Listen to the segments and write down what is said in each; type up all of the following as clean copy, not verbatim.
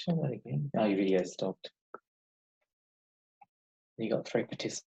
Try that again. Oh, your video stopped. You got 3 participants.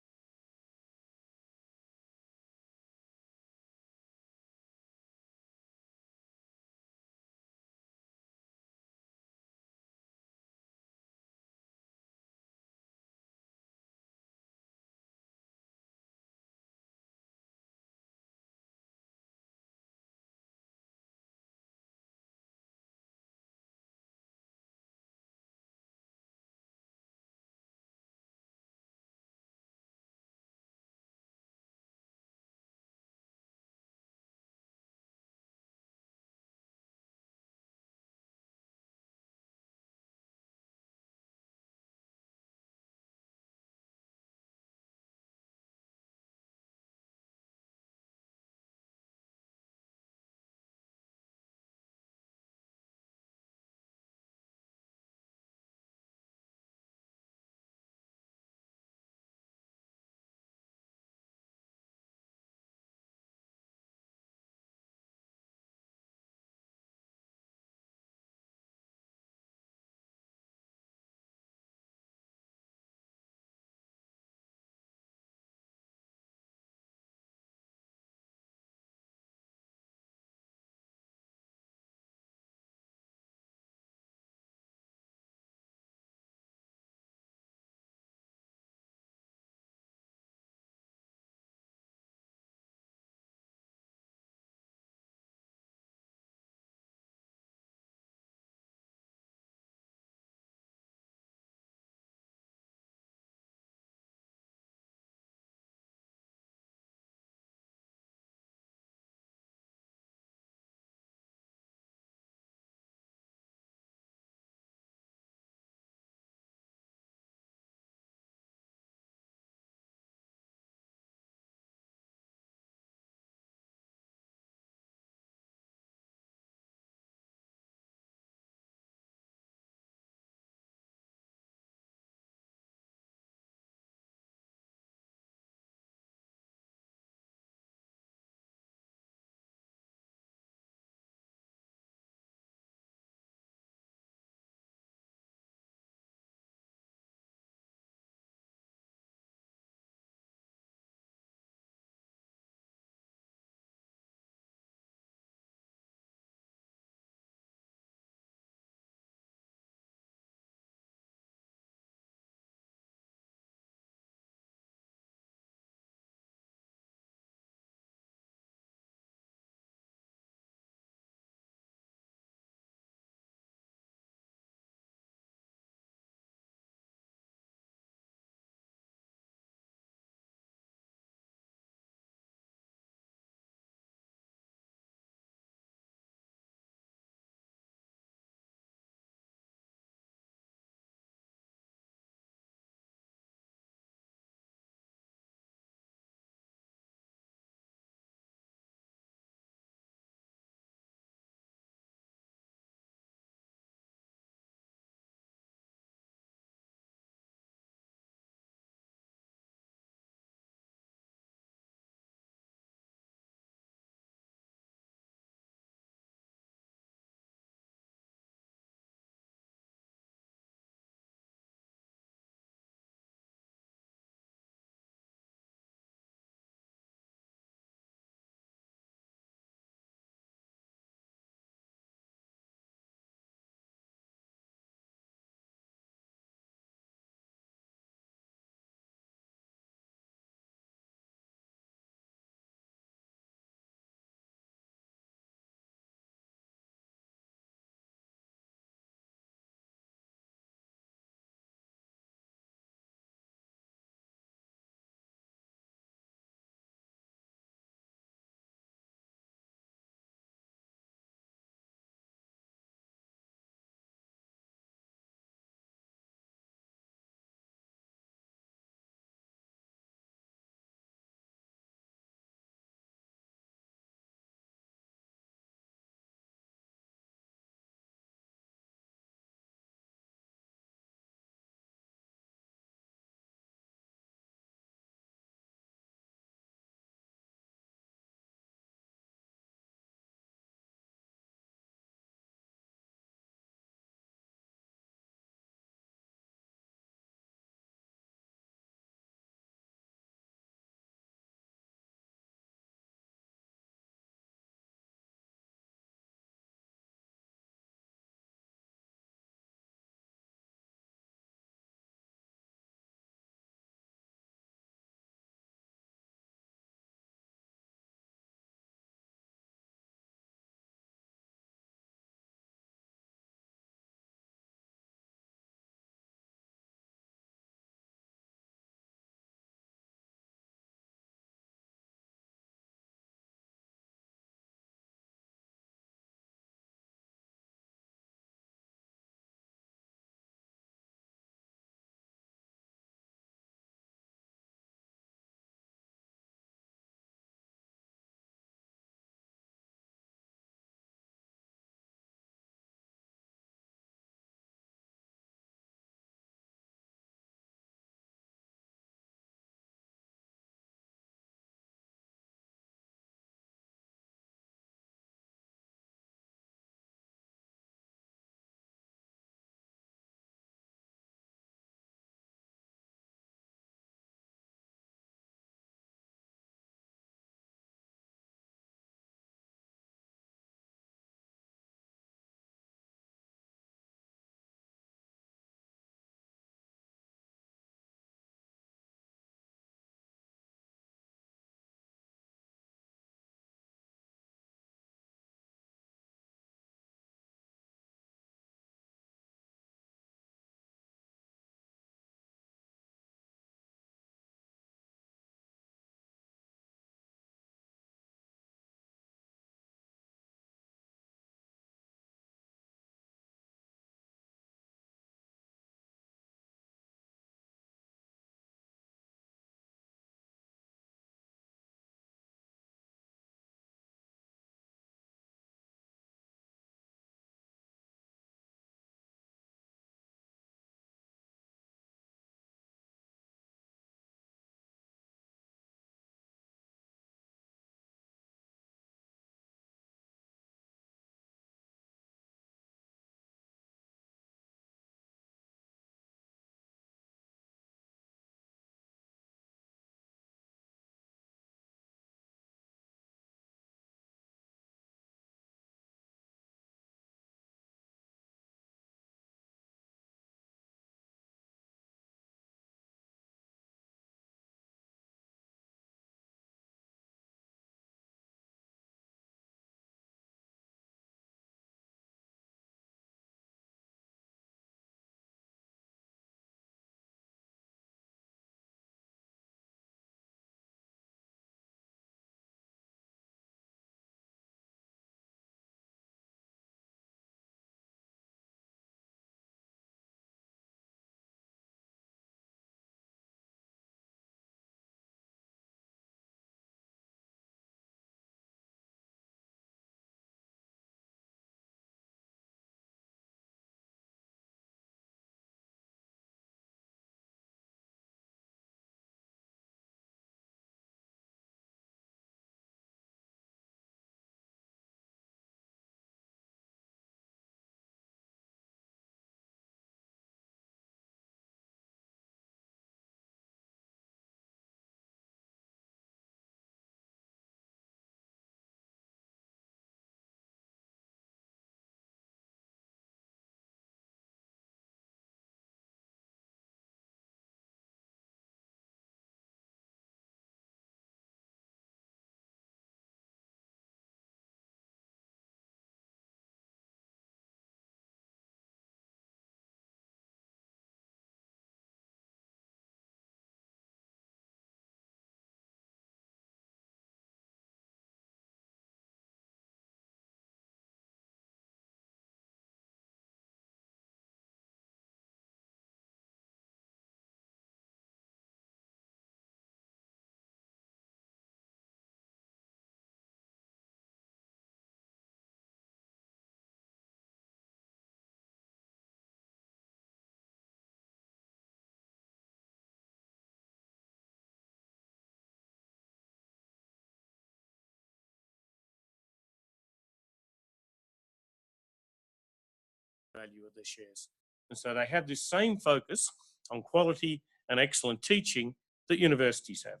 value of their shares. And so they have this same focus on quality and excellent teaching that universities have.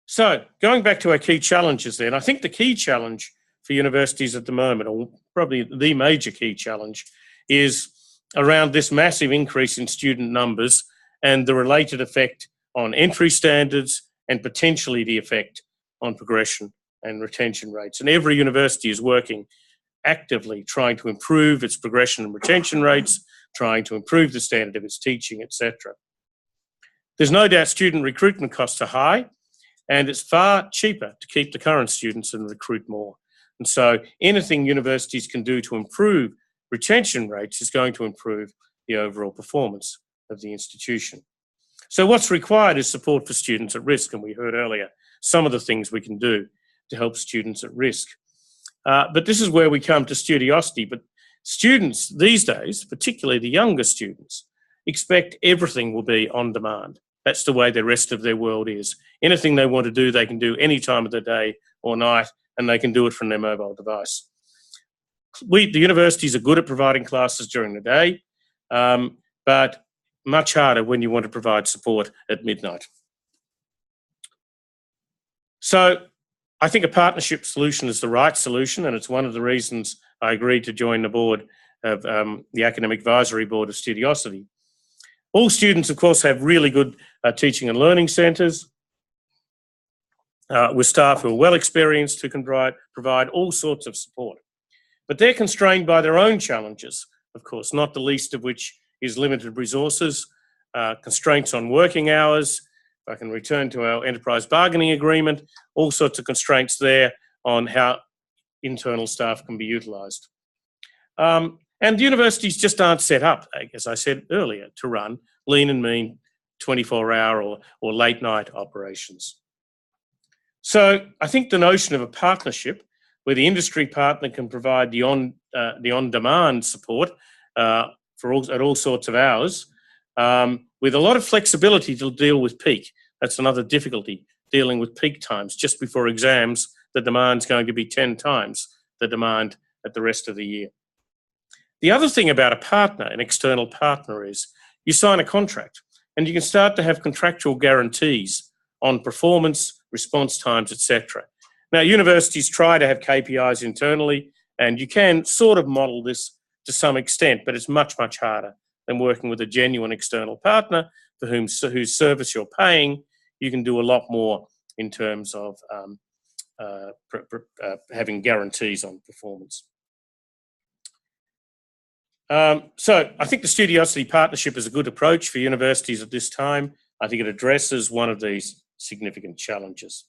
So going back to our key challenges then, I think the key challenge for universities at the moment, or probably the major key challenge, is around this massive increase in student numbers and the related effect on entry standards and potentially the effect on progression and retention rates. And every university is working actively trying to improve its progression and retention rates, trying to improve the standard of its teaching, etc. There's no doubt student recruitment costs are high, and it's far cheaper to keep the current students and recruit more. And so anything universities can do to improve retention rates is going to improve the overall performance of the institution. So what's required is support for students at risk, and we heard earlier some of the things we can do to help students at risk. But this is where we come to studiosity. But students these days, particularly the younger students, expect everything will be on demand. That's the way the rest of their world is. Anything they want to do, they can do any time of the day or night, and they can do it from their mobile device. The universities are good at providing classes during the day, but much harder when you want to provide support at midnight. So I think a partnership solution is the right solution, and it's one of the reasons I agreed to join the board of the Academic Advisory Board of Studiosity. All students, of course, have really good teaching and learning centres with staff who are well experienced, who can provide all sorts of support. But they're constrained by their own challenges, of course, not the least of which is limited resources, constraints on working hours. If I can return to our enterprise bargaining agreement, all sorts of constraints there on how internal staff can be utilised. And the universities just aren't set up, as I said earlier, to run lean and mean 24-hour or late night operations. So I think the notion of a partnership where the industry partner can provide the on-demand support at all sorts of hours, with a lot of flexibility to deal with peak. That's another difficulty, dealing with peak times. Just before exams, the demand's going to be 10 times the demand at the rest of the year. The other thing about a partner, an external partner, is you sign a contract and you can start to have contractual guarantees on performance, response times, etc. Now, universities try to have KPIs internally, and you can sort of model this to some extent, but it's much, much harder than working with a genuine external partner for whose service you're paying. You can do a lot more in terms of having guarantees on performance. So I think the Studiosity partnership is a good approach for universities at this time. I think it addresses one of these significant challenges.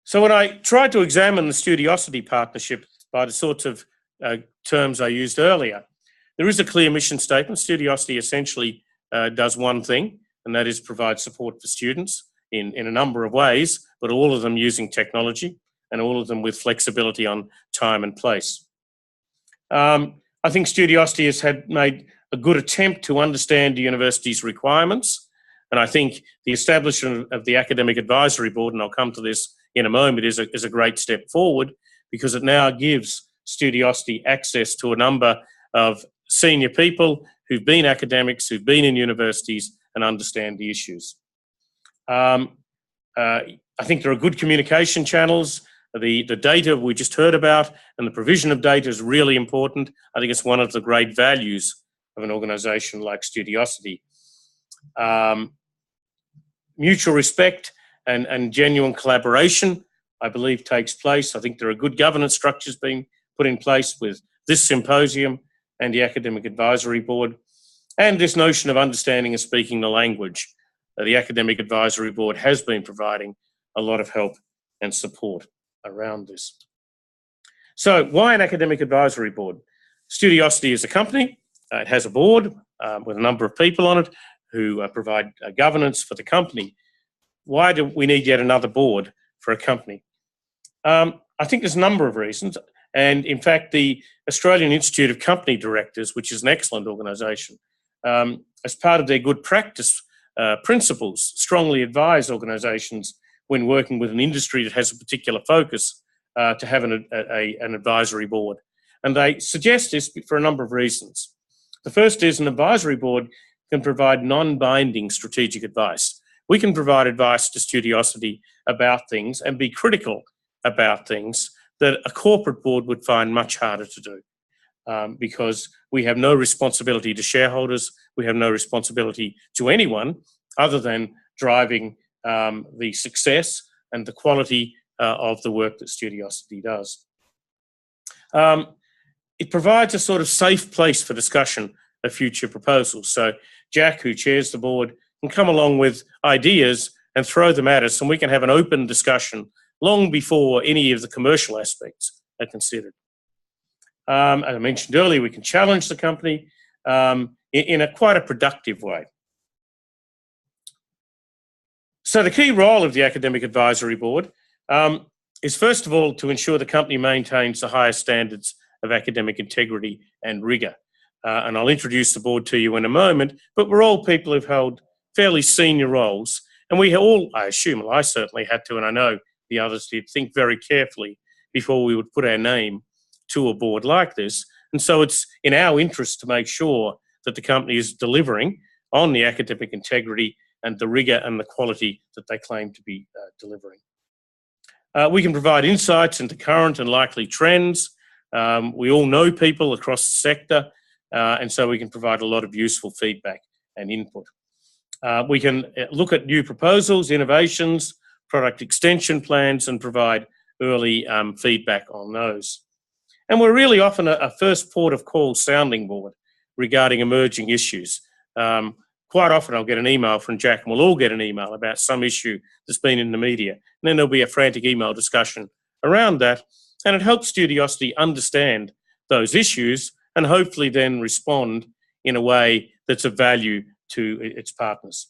So when I tried to examine the Studiosity partnership by the sorts of terms I used earlier, there is a clear mission statement. Studiosity essentially does one thing, and that is provide support for students in a number of ways, but all of them using technology and all of them with flexibility on time and place. I think Studiosity has made a good attempt to understand the university's requirements, and I think the establishment of the Academic Advisory Board, and I'll come to this in a moment, is a great step forward, because it now gives Studiosity access to a number of senior people who've been academics, who've been in universities and understand the issues. I think there are good communication channels. The data we just heard about and the provision of data is really important. I think it's one of the great values of an organisation like Studiosity. Mutual respect and genuine collaboration, I believe, takes place. I think there are good governance structures being put in place with this symposium and the Academic Advisory Board, and this notion of understanding and speaking the language. The Academic Advisory Board has been providing a lot of help and support around this. So why an Academic Advisory Board? Studiosity is a company. It has a board with a number of people on it who provide governance for the company. Why do we need yet another board for a company? I think there's a number of reasons. And in fact, the Australian Institute of Company Directors, which is an excellent organisation, as part of their good practice principles, strongly advise organisations when working with an industry that has a particular focus to have an advisory board. And they suggest this for a number of reasons. The first is an advisory board can provide non-binding strategic advice. We can provide advice to Studiosity about things and be critical about things that a corporate board would find much harder to do, because we have no responsibility to shareholders, we have no responsibility to anyone other than driving the success and the quality of the work that Studiosity does. It provides a sort of safe place for discussion of future proposals. So Jack, who chairs the board, can come along with ideas and throw them at us, and we can have an open discussion long before any of the commercial aspects are considered. As I mentioned earlier, we can challenge the company in quite a productive way. So the key role of the Academic Advisory Board is, first of all, to ensure the company maintains the highest standards of academic integrity and rigour. And I'll introduce the board to you in a moment, but we're all people who've held fairly senior roles, and we all, I assume, well, I certainly had to, and I know the others did, think very carefully before we would put our name to a board like this. And so it's in our interest to make sure that the company is delivering on the academic integrity and the rigour and the quality that they claim to be delivering. We can provide insights into current and likely trends. We all know people across the sector, and so we can provide a lot of useful feedback and input. We can look at new proposals, innovations, product extension plans, and provide early feedback on those. And we're really often a first port of call sounding board regarding emerging issues. Quite often I'll get an email from Jack, and we'll all get an email about some issue that's been in the media. And then there'll be a frantic email discussion around that. And it helps Studiosity understand those issues and hopefully then respond in a way that's of value to its partners.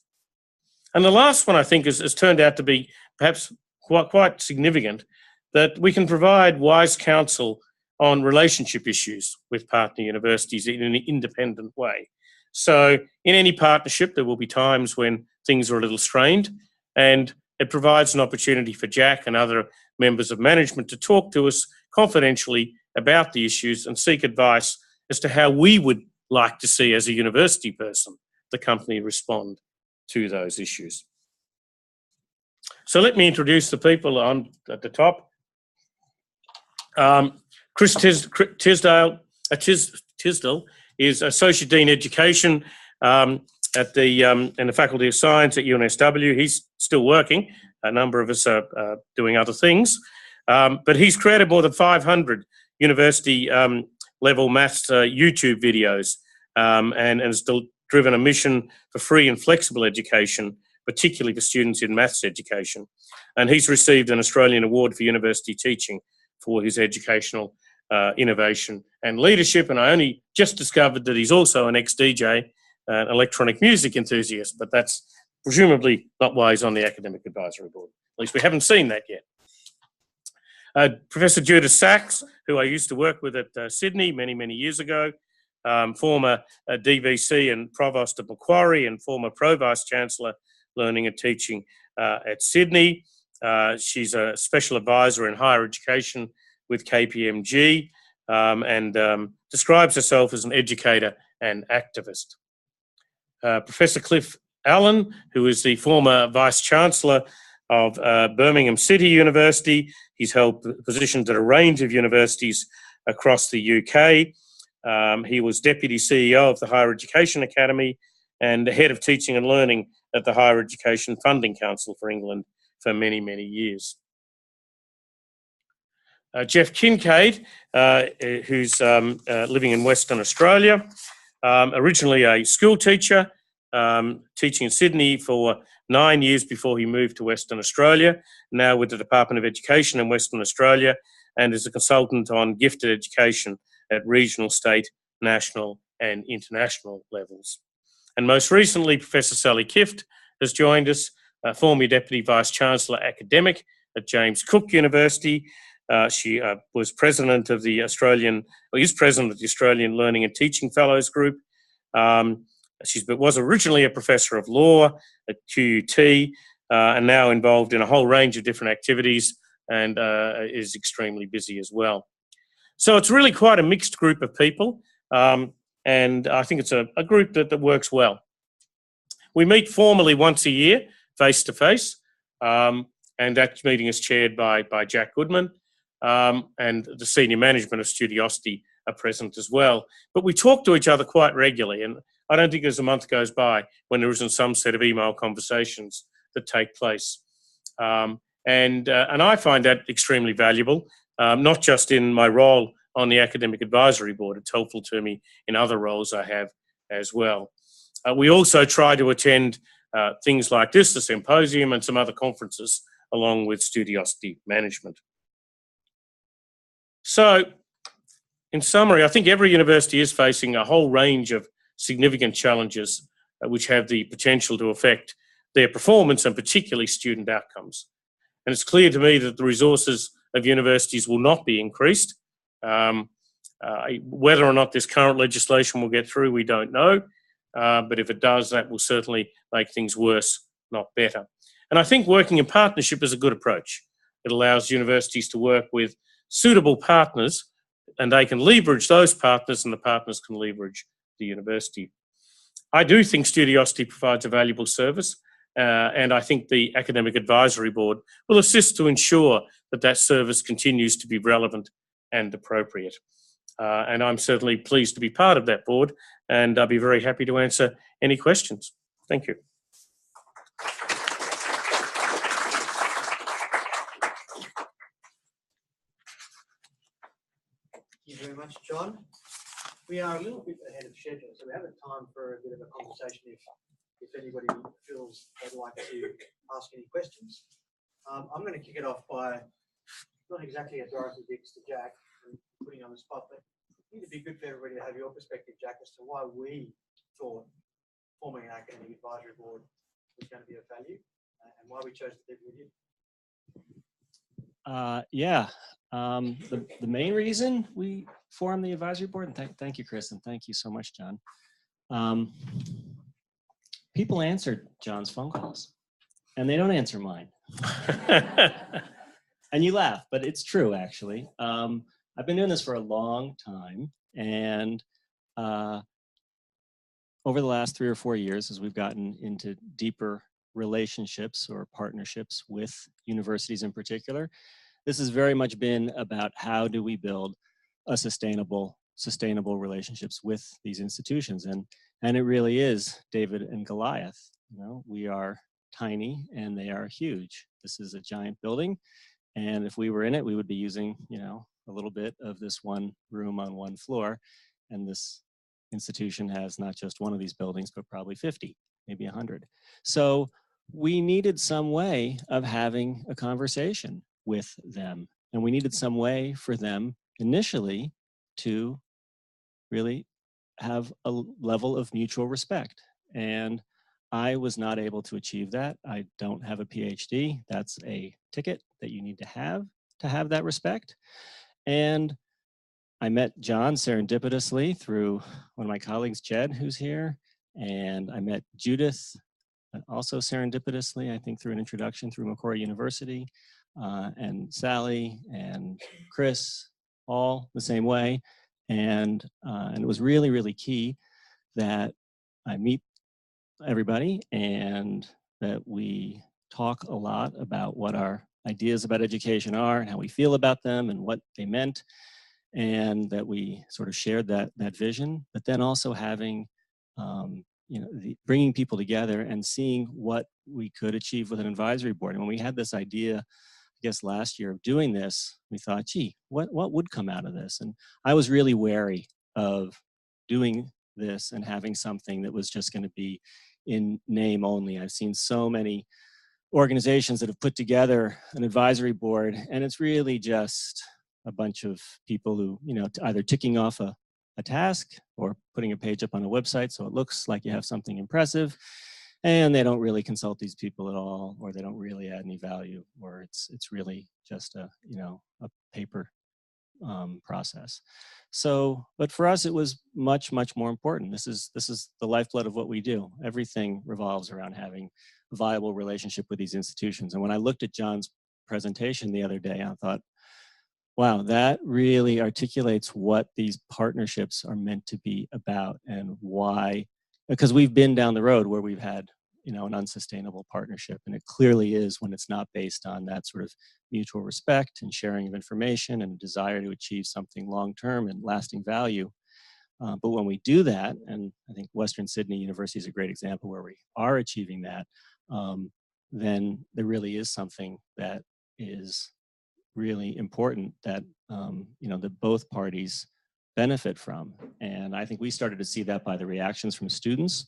And the last one, I think, has turned out to be perhaps quite significant, that we can provide wise counsel on relationship issues with partner universities in an independent way. So in any partnership, there will be times when things are a little strained, and it provides an opportunity for Jack and other members of management to talk to us confidentially about the issues and seek advice as to how we would like to see, as a university person, the company respond to those issues. So let me introduce the people on at the top. Chris Tisdale is Associate Dean Education at in the Faculty of Science at UNSW. He's still working. A number of us are doing other things. But he's created more than 500 university level maths YouTube videos and has driven a mission for free and flexible education, particularly for students in maths education. And he's received an Australian Award for University Teaching for his educational innovation and leadership. And I only just discovered that he's also an ex-DJ, an electronic music enthusiast, but that's presumably not why he's on the Academic Advisory Board. At least we haven't seen that yet. Professor Judith Sachs, who I used to work with at Sydney many, many years ago, former DVC and Provost of Macquarie and former Pro-Vice-Chancellor Learning and Teaching at Sydney. She's a special advisor in higher education with KPMG and describes herself as an educator and activist. Professor Cliff Allen, who is the former Vice-Chancellor of Birmingham City University. He's held positions at a range of universities across the UK. He was Deputy CEO of the Higher Education Academy and the Head of Teaching and Learning at the Higher Education Funding Council for England for many, many years. Jeff Kincaid, who's living in Western Australia, originally a school teacher, teaching in Sydney for 9 years before he moved to Western Australia, now with the Department of Education in Western Australia, and is a consultant on gifted education at regional, state, national and international levels. And most recently, Professor Sally Kift has joined us, former Deputy Vice-Chancellor Academic at James Cook University. She was president of the Australian, or is president of the Australian Learning and Teaching Fellows Group. She was originally a professor of law at QUT and now involved in a whole range of different activities and is extremely busy as well. So it's really quite a mixed group of people, and I think it's a group that works well. We meet formally once a year, face to face, and that meeting is chaired by Jack Goodman, and the senior management of Studiosity are present as well. But we talk to each other quite regularly, and I don't think there's a month goes by when there isn't some set of email conversations that take place. And I find that extremely valuable, not just in my role on the Academic Advisory Board. It's helpful to me in other roles I have as well. We also try to attend things like this, the symposium, and some other conferences along with Studiosity management. So, in summary, I think every university is facing a whole range of significant challenges which have the potential to affect their performance and particularly student outcomes. And it's clear to me that the resources of universities will not be increased. Whether or not this current legislation will get through, we don't know. But if it does, that will certainly make things worse, not better. And I think working in partnership is a good approach. It allows universities to work with suitable partners, and they can leverage those partners, and the partners can leverage the university. I do think Studiosity provides a valuable service, and I think the Academic Advisory Board will assist to ensure that that service continues to be relevant and appropriate. And I'm certainly pleased to be part of that board, and I'll be very happy to answer any questions. Thank you. Thank you very much, John. We are a little bit ahead of schedule, so we have time for a bit of a conversation if anybody feels they'd like to ask any questions. I'm going to kick it off by not exactly a Dorothy Dix to Jack and putting you on the spot, but I think it'd be good for everybody to have your perspective, Jack, as to why we thought forming an academic advisory board was going to be of value and why we chose to do it with you. The main reason we formed the advisory board, and thank you, Chris, and thank you so much, John. People answer John's phone calls, and they don't answer mine. And you laugh, but it's true, actually. I've been doing this for a long time, and over the last 3 or 4 years, as we've gotten into deeper relationships or partnerships with universities in particular, this has very much been about how do we build a sustainable relationships with these institutions, and it really is David and Goliath. You know, we are tiny and they are huge. This is a giant building, and if we were in it, we would be using, you know, a little bit of this one room on one floor, and this institution has not just one of these buildings, but probably 50, maybe 100. So we needed some way of having a conversation with them, and we needed some way for them initially to really have a level of mutual respect. And I was not able to achieve that. I don't have a PhD. That's a ticket that you need to have that respect. And I met John serendipitously through one of my colleagues, Jed, who's here. And I met Judith also serendipitously, I think through an introduction through Macquarie University, and Sally and Chris, all the same way. And it was really, really key that I meet everybody and that we talk a lot about what our ideas about education are and how we feel about them and what they meant, and that we sort of shared that vision, but then also having, you know, bringing people together and seeing what we could achieve with an advisory board. And when we had this idea, I guess last year, of doing this, we thought, gee, what would come out of this? And I was really wary of doing this and having something that was just going to be in name only. I've seen so many organizations that have put together an advisory board, and it's really just a bunch of people who, you know, either ticking off a task or putting a page up on a website so it looks like you have something impressive, and they don't really consult these people at all, or they don't really add any value, or it's really just a, you know, a paper process. So, but for us, it was much more important. This is the lifeblood of what we do. Everything revolves around having a viable relationship with these institutions. And when I looked at John's presentation the other day. I thought, wow, that really articulates what these partnerships are meant to be about and why, because we've been down the road where we've had, you know, an unsustainable partnership, and it clearly is when it's not based on that sort of mutual respect and sharing of information and a desire to achieve something long-term and lasting value. But when we do that, and I think Western Sydney University is a great example where we are achieving that, then there really is something that is really important that you know, that both parties benefit from. And I think we started to see that by the reactions from students,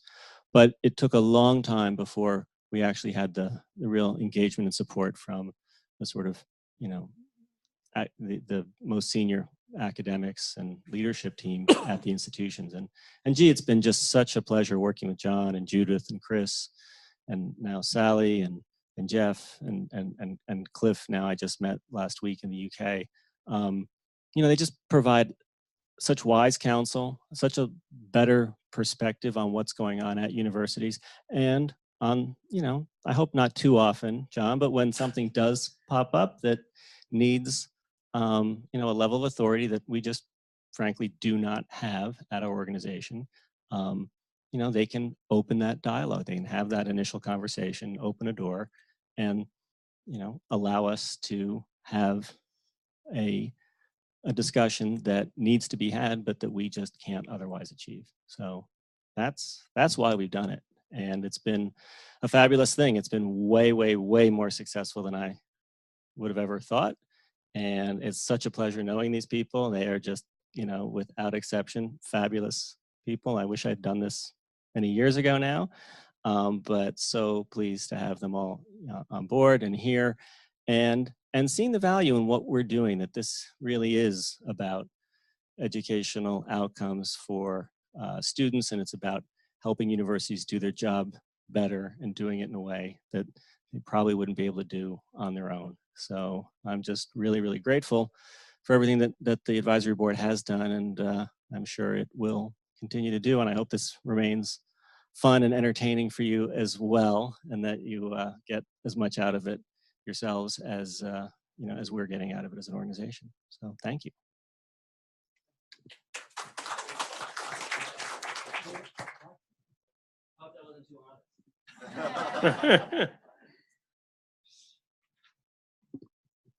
but it took a long time before we actually had the real engagement and support from the sort of, you know, the most senior academics and leadership team at the institutions. And gee, it's been just such a pleasure working with John and Judith and Chris and now Sally and Jeff and Cliff. Now I just met last week in the UK. You know, they just provide such wise counsel, such a better perspective on what's going on at universities, and on, you know, I hope not too often, John, but when something does pop up that needs, you know, a level of authority that we just frankly do not have at our organization, you know, they can open that dialogue. They can have that initial conversation, open a door, and, you know, allow us to have a discussion that needs to be had, but that we just can't otherwise achieve. So that's why we've done it. And it's been a fabulous thing. It's been way, way, way more successful than I would have ever thought. And it's such a pleasure knowing these people. They are just, you know, without exception, fabulous people. I wish I'd done this many years ago now, but so pleased to have them all on board and here, and seeing the value in what we're doing, that this really is about educational outcomes for students, and it's about helping universities do their job better and doing it in a way that they probably wouldn't be able to do on their own. So I'm just really, really grateful for everything that the advisory board has done, and I'm sure it will continue to do. And I hope this remains fun and entertaining for you as well, and that you get as much out of it yourselves as you know, as we're getting out of it as an organization. So thank you.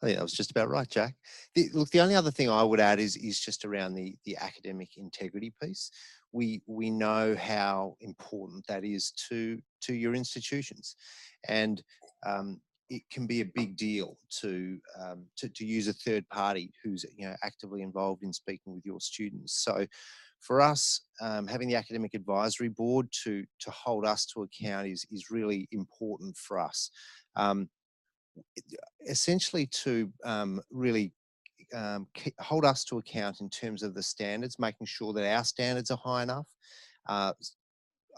I think that was just about right, Jack. Look, the only other thing I would add is just around the academic integrity piece. We know how important that is to your institutions, and it can be a big deal to use a third party who's, you know, actively involved in speaking with your students. So for us, having the academic advisory board to hold us to account is really important for us. Essentially to really hold us to account in terms of the standards, making sure that our standards are high enough.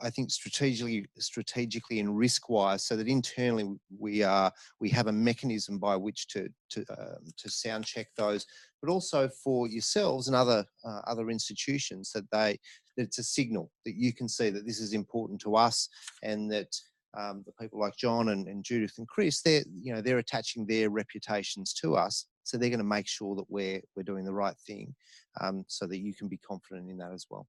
I think strategically and risk-wise, so that internally we have a mechanism by which to sound check those, but also for yourselves and other institutions, that it's a signal that you can see that this is important to us, and that the people like John and Judith and Chris, they're attaching their reputations to us, so they're going to make sure that we're doing the right thing, so that you can be confident in that as well.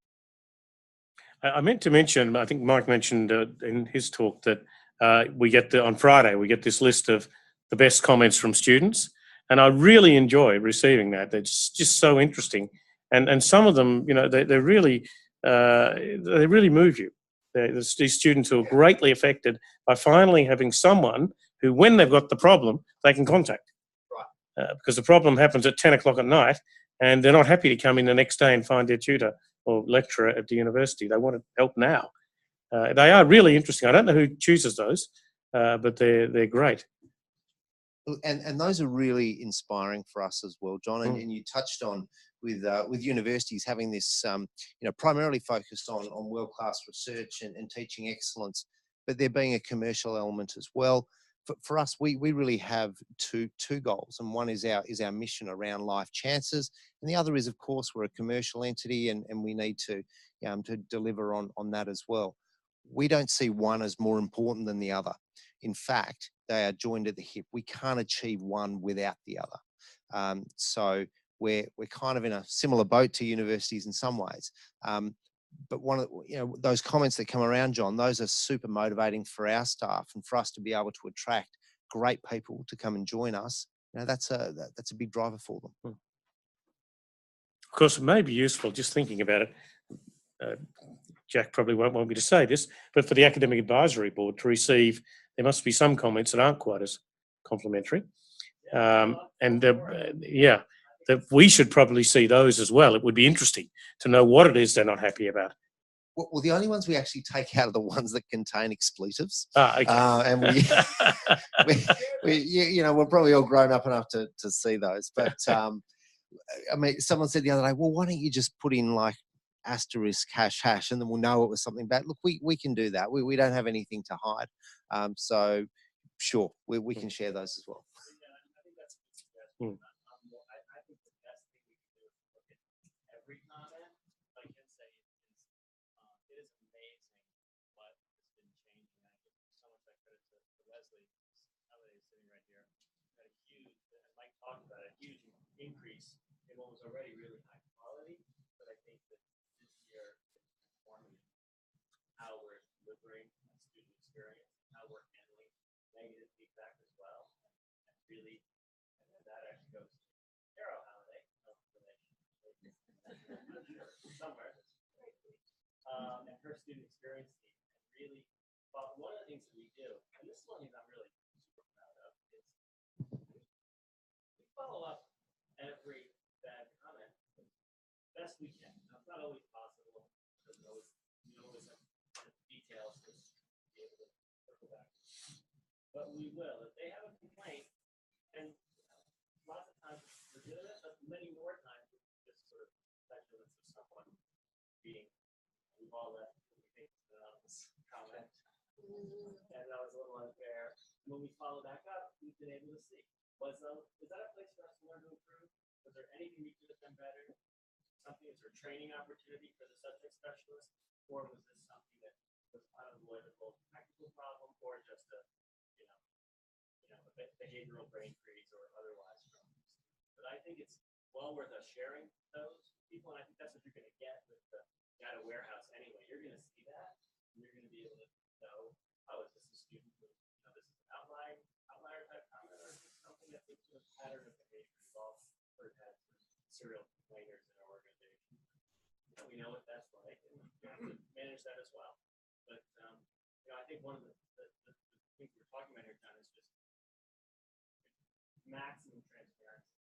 I meant to mention, I think Mike mentioned in his talk, that on Friday, we get this list of the best comments from students. And I really enjoy receiving that. They're just so interesting. And some of them, you know, they really move you. These students who are greatly affected by finally having someone who, when they've got the problem, they can contact. Right. Because the problem happens at 10 o'clock at night, and they're not happy to come in the next day and find their tutor or lecturer at the university. They want help now. They are really interesting. I don't know who chooses those, but they're great. And those are really inspiring for us as well, John. And you touched on with universities having this, primarily focused on world-class research and teaching excellence, but there being a commercial element as well. For us, we really have two goals, and one is our mission around life chances, and the other is, of course, we're a commercial entity, and we need to deliver on that as well. We don't see one as more important than the other. In fact, they are joined at the hip. We can't achieve one without the other. So we're kind of in a similar boat to universities in some ways. But one of those comments that come around, John, those are super motivating for our staff and for us to be able to attract great people to come and join us. That's a big driver for them. Of course, it may be useful, just thinking about it. Jack probably won't want me to say this, but for the Academic Advisory Board to receive, there must be some comments that aren't quite as complimentary. That we should probably see those as well. It would be interesting to know what it is they're not happy about. Well, the only ones we actually take out are the ones that contain expletives. Okay. And we're probably all grown up enough to see those. But I mean, someone said the other day, well, why don't you just put in like asterisk hash, and then we'll know it was something bad. Look, we can do that. We don't have anything to hide. So sure, we can share those as well. Hmm. Increase in what was already really high quality, but I think that this year it's informing how we're delivering a student experience, how we're handling negative feedback as well, and really, and that actually goes to Arrow Holiday somewhere, and her student experience team, and really, well, one of the things that we do, and this is one thing I'm really super proud of, is we follow up every bad comment best we can. Now, it's not always possible. We always have details to be able to circle back. But we will. If they have a complaint, and lots of times it's legitimate, but many more times it's just sort of petulance of someone being, we've all left because we think it's an anonymous comment. And that was a little unfair. And when we follow back up, we've been able to see. Is that a place for us to learn to improve? Was there anything we could have done better? Something, is there a training opportunity for the subject specialist? Or was this something that was unavoidable technical problem, or just a behavioral brain freeze or otherwise problems? But I think it's well worth us sharing those people, and I think that's what you're going to get with the data warehouse anyway. You're going to see that, and you're going to be able to know, oh, is this a student who, this is an outlier type comment, or is this something that's a pattern of behavior involved, or it has serial complainers in our organization? We know what that's like, and we have to manage that as well. But I think one of the things we're talking about here, John, is just maximum transparency,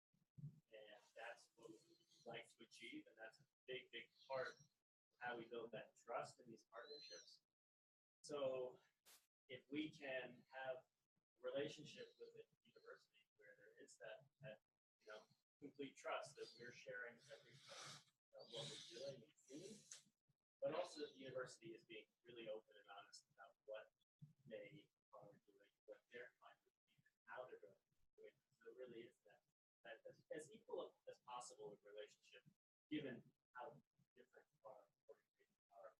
and that's what we like to achieve, and that's a big part of how we build that trust in these partnerships. So if we can have a relationship with a university where there is that complete trust that we're sharing everything, what we're doing and seeing, but also the university is being really open and honest about what they are doing, what their findings are, and how they're doing it. So it really is that as equal as possible in relationship, given how different our organizations are,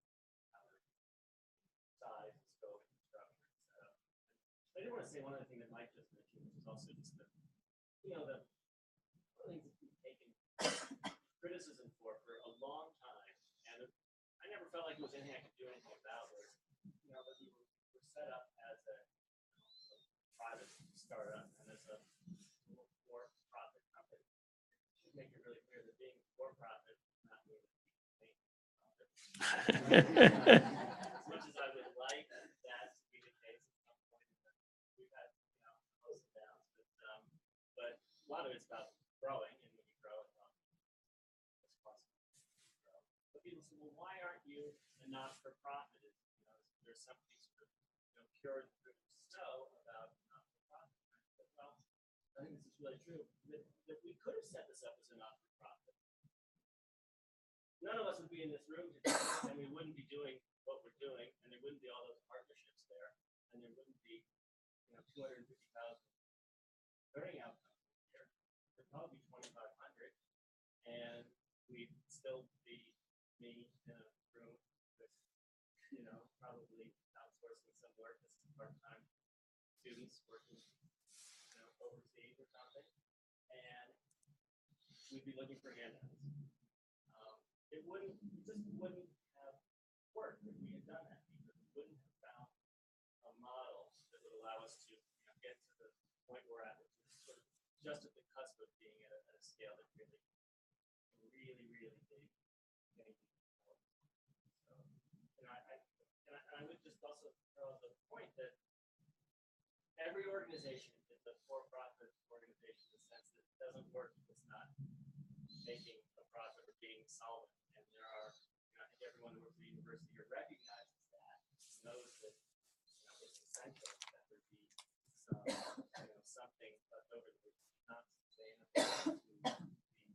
our size, scope, and structure, and setup. I did want to say one other thing that Mike just mentioned, which is also just the one of the things that we've taken criticism for a long time, and I never felt like it was anything I could do anything about, was that we were set up as a private startup and as a for-profit company. I should make it really clear that being for-profit does not mean that people make profit. As much as I would like that to be the case at some point, we've had ups and downs, but a lot of it's about growing, and when you grow, it's possible to grow. But people say, well, why aren't you a not-for-profit? There's something sort of pure and true so about not-for-profit. Well, I think this is really true. That we could have set this up as a not-for-profit. None of us would be in this room today, and we wouldn't be doing what we're doing, and there wouldn't be all those partnerships there, and there wouldn't be 250,000 learning outcomes here. There'd probably be 2,500, and we'd still be me in a room with, probably outsourcing some work as a part-time to students working, overseas or something, and we'd be looking for handouts. It just wouldn't have worked if we had done that, because we wouldn't have found a model that would allow us to get to the point we're at, which is sort of just at the cusp of being at a scale that really big. So, I would just also throw out the point that every organization is a for-profit organization in the sense that it doesn't work if it's not making a profit or being solvent. And there are, I think everyone who works at the university here recognizes that, knows that it's essential that there be some, something left over that is not sustainable to be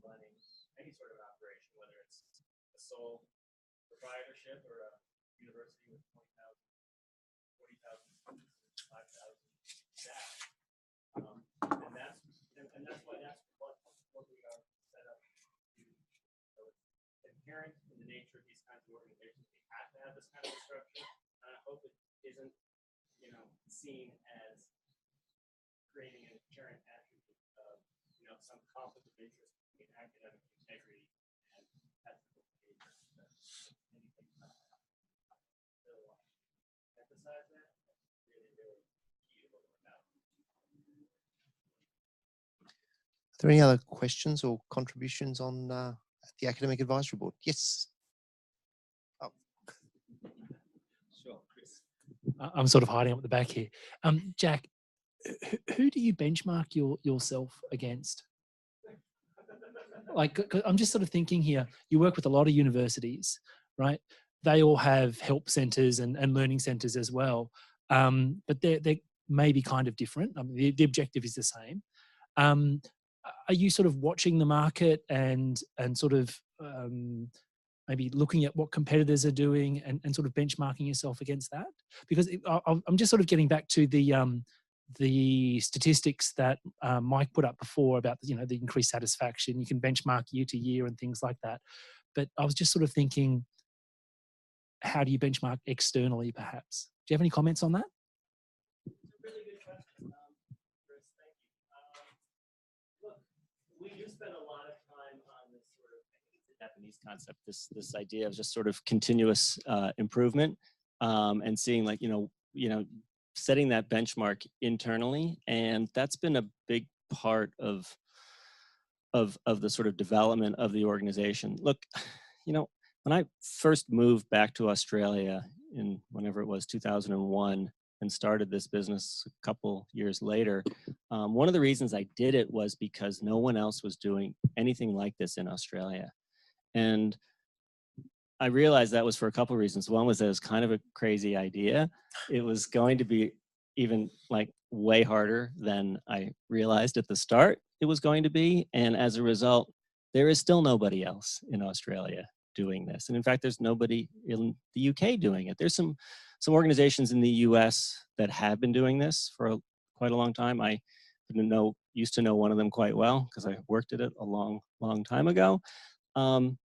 running any sort of operation, whether it's a sole proprietorship or a university with 40,000 students, 5,000 staff. And that's why that's what we are set up to do. So it's inherent in the nature of these kinds of organizations. We have to have this kind of structure, and I hope it isn't, seen as creating an inherent attribute of, some conflict of interest between academic integrity and ethical behavior. Anything like that. I really want to emphasize that. That's really, really key to what we're about. Are there any other questions or contributions on the Academic Advisory Board? Yes. Oh. Sure, Chris. I'm sort of hiding up at the back here. Jack, who do you benchmark yourself against? Like, 'cause I'm just sort of thinking here, you work with a lot of universities, right? They all have help centers and learning centers as well. But they're maybe kind of different. I mean, the objective is the same. Are you sort of watching the market and sort of maybe looking at what competitors are doing and sort of benchmarking yourself against that? Because I'm just sort of getting back to the statistics that Mike put up before about the increased satisfaction. You can benchmark year to year and things like that. But I was just sort of thinking, how do you benchmark externally, perhaps? Do you have any comments on that? It's a really good question, Chris. Thank you. Look, we do spend a lot of time on this sort of, I think it's a Japanese concept, this idea of just sort of continuous improvement, and seeing like setting that benchmark internally, and that's been a big part of the sort of development of the organization. Look, when I first moved back to Australia in whenever it was 2001 and started this business a couple years later, one of the reasons I did it was because no one else was doing anything like this in Australia. And I realized that was for a couple of reasons. One was that it was kind of a crazy idea. It was going to be even like way harder than I realized at the start it was going to be. And as a result, there is still nobody else in Australia doing this. And in fact, there's nobody in the UK doing it. There's some organizations in the US that have been doing this for quite a long time. I used to know one of them quite well because I worked at it a long, long time ago.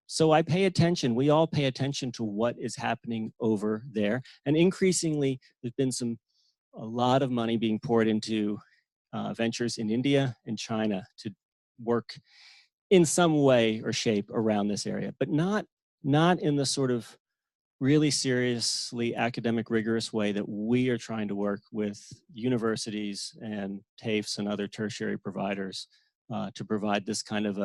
So I pay attention, we all pay attention to what is happening over there. And increasingly, there's been a lot of money being poured into ventures in India and China to work in some way or shape around this area, but not in the sort of really seriously academic, rigorous way that we are trying to work with universities and TAFEs and other tertiary providers to provide this kind of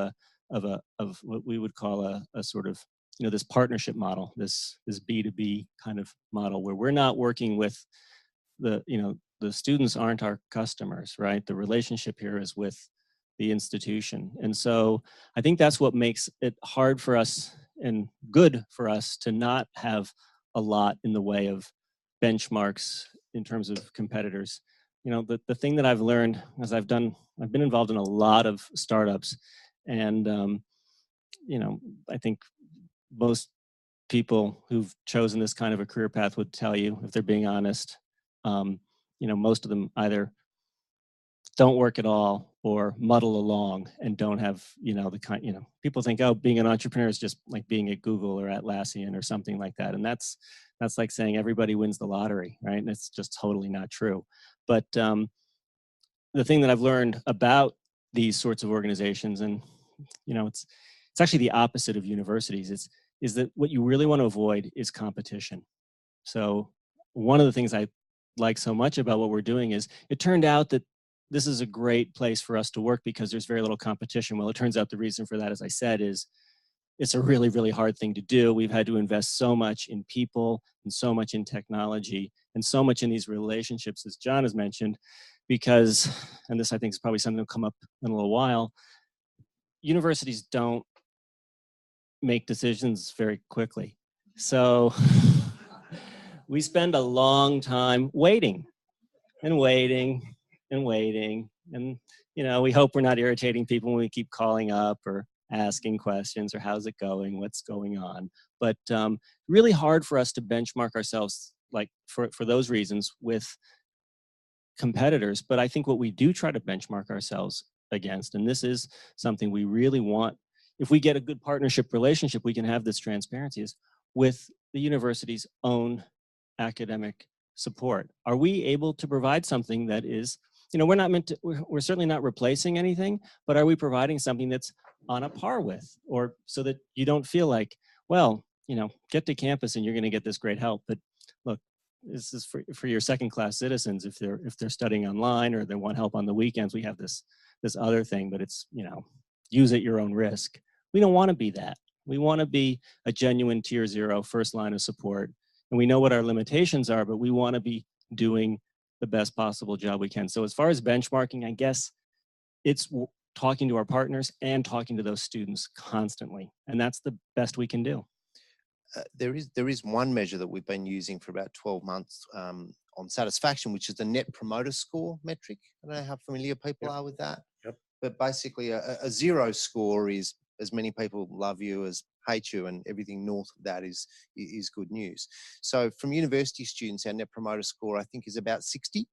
what we would call a sort of, this partnership model, this B2B kind of model where we're not working with the students aren't our customers, right? The relationship here is with the institution. And so I think that's what makes it hard for us and good for us to not have a lot in the way of benchmarks in terms of competitors. The thing that I've learned as I've been involved in a lot of startups, and I think most people who've chosen this kind of a career path would tell you, if they're being honest, most of them either don't work at all or muddle along and don't have, the kind, people think, oh, being an entrepreneur is just like being at Google or Atlassian or something like that. And that's like saying everybody wins the lottery, right? And it's just totally not true. But the thing that I've learned about these sorts of organizations, and, it's actually the opposite of universities, is that what you really want to avoid is competition. So one of the things I like so much about what we're doing is it turned out that this is a great place for us to work because there's very little competition. Well, it turns out the reason for that, as I said, is it's a really, really hard thing to do. We've had to invest so much in people and so much in technology and so much in these relationships, as John has mentioned, because, and this I think is probably something that'll come up in a little while, universities don't make decisions very quickly. So we spend a long time waiting and waiting and waiting. And, we hope we're not irritating people when we keep calling up or asking questions or how's it going, what's going on. But really hard for us to benchmark ourselves, like for those reasons, with competitors. But I think what we do try to benchmark ourselves against, and this is something we really want, if we get a good partnership relationship, we can have this transparency, is with the university's own academic support. Are we able to provide something that is, we're not meant to, we're certainly not replacing anything, but are we providing something that's on a par with, or so that you don't feel like, well, get to campus and you're going to get this great help. But look, this is for your second class citizens. If they're studying online or they want help on the weekends, we have this other thing, but it's, use at your own risk. We don't want to be that. We want to be a genuine tier 0 first line of support. And we know what our limitations are, but we want to be doing the best possible job we can. So as far as benchmarking, I guess it's talking to our partners and talking to those students constantly. And that's the best we can do. There is one measure that we've been using for about 12 months on satisfaction, which is the Net Promoter Score metric. I don't know how familiar people are with that. Yep. But basically a 0 score is as many people love you as hate you, and everything north of that is good news. So from university students, our Net Promoter Score, I think, is about 60,